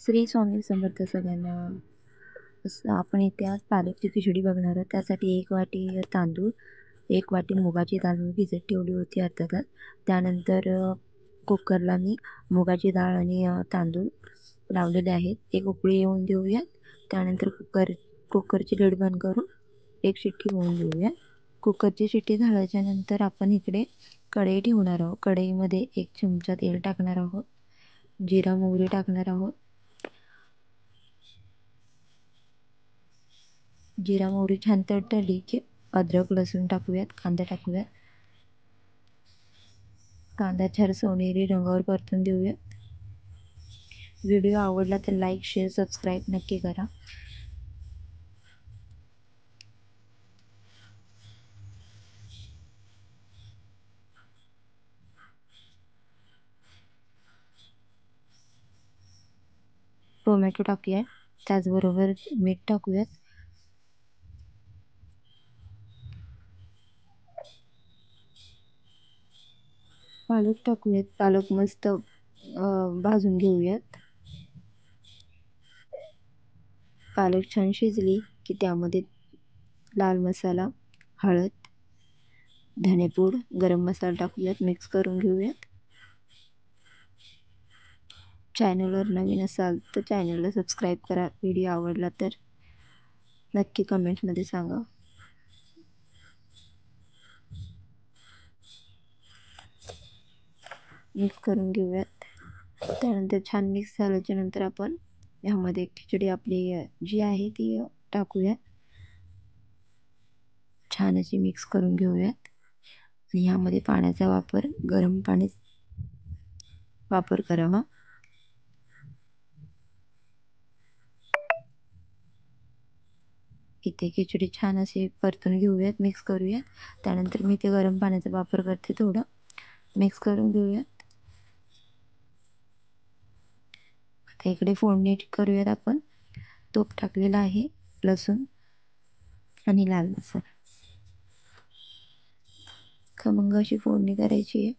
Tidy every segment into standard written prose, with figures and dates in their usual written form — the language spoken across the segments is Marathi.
श्री स्वामी समर्थ सगळ्यांना. आपण इथे आज पालकची खिचडी बघणार आहोत. त्यासाठी 1 वाटी तांदूळ, 1 वाटी मुगाची डाळ मी भिजत ठेवली होती अर्धा तास. त्यानंतर कुकरला मी मुगाची डाळ आणि तांदूळ लावलेले आहेत. एक उकळी येऊन देऊयात. त्यानंतर कुकरची लिड बंद करून एक शिट्टी होऊन देऊया. कुकरची शिट्टी झाल्याच्यानंतर आपण इकडे कढई ठेवणार आहोत. कढईमध्ये 1 चमचा तेल टाकणार आहोत. जिरा मोहरी टाकणार आहोत. जिरा मोहरी छान तडतडली की अद्रक लसूण टाकूयात. कांदा टाकूयात. कांदा छान सोनेरी रंगावर परतून देऊयात. व्हिडिओ आवडला तर लाईक शेअर सबस्क्राईब नक्की करा. टोमॅटो टाकूयात. त्याचबरोबर मीठ टाकूयात. पालक टाकूयात. पालक मस्त भाजून घेऊयात. पालक छान शिजली की त्यामध्ये लाल मसाला, हळद, धनेपूड, गरम मसाला टाकूयात. मिक्स करून घेऊयात. चॅनलवर नवीन असाल तर चॅनलला सबस्क्राईब करा. व्हिडिओ आवडला तर नक्की कमेंटमध्ये सांगा. मिक्स करून घेऊयात. त्यानंतर छान मिक्स झाल्याच्या नंतर आपण ह्यामध्ये खिचडी आपली जी आहे ती टाकूयात. छान अशी मिक्स करून घेऊयात. आणि ह्यामध्ये पाण्याचा वापर गरम पाणी वापर करावा. इथे खिचडी छान अशी परतून घेऊयात. मिक्स करूयात. त्यानंतर मी ते गरम पाण्याचा वापर करते. थोडं मिक्स करून घेऊयात. आता इकडे फोडणी करूयात. आपण तूप टाकलेला आहे, लसूण आणि लाल मसाला. खमंग अशी फोडणी करायची आहे.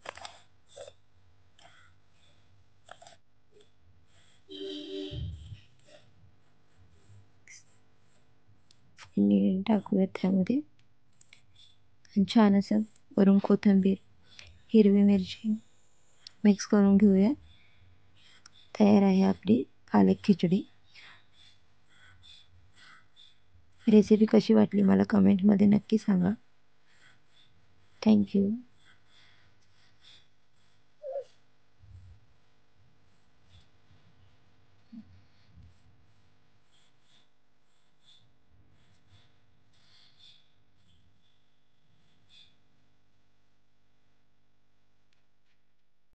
फोडणी टाकूयात त्यामध्ये. छान असं वरून कोथिंबीर, हिरवी मिरची मिक्स करून घेऊया. तयार आहे आपली पालक खिचडी. रेसिपी कशी वाटली मला कमेंटमध्ये नक्की सांगा. थँक्यू.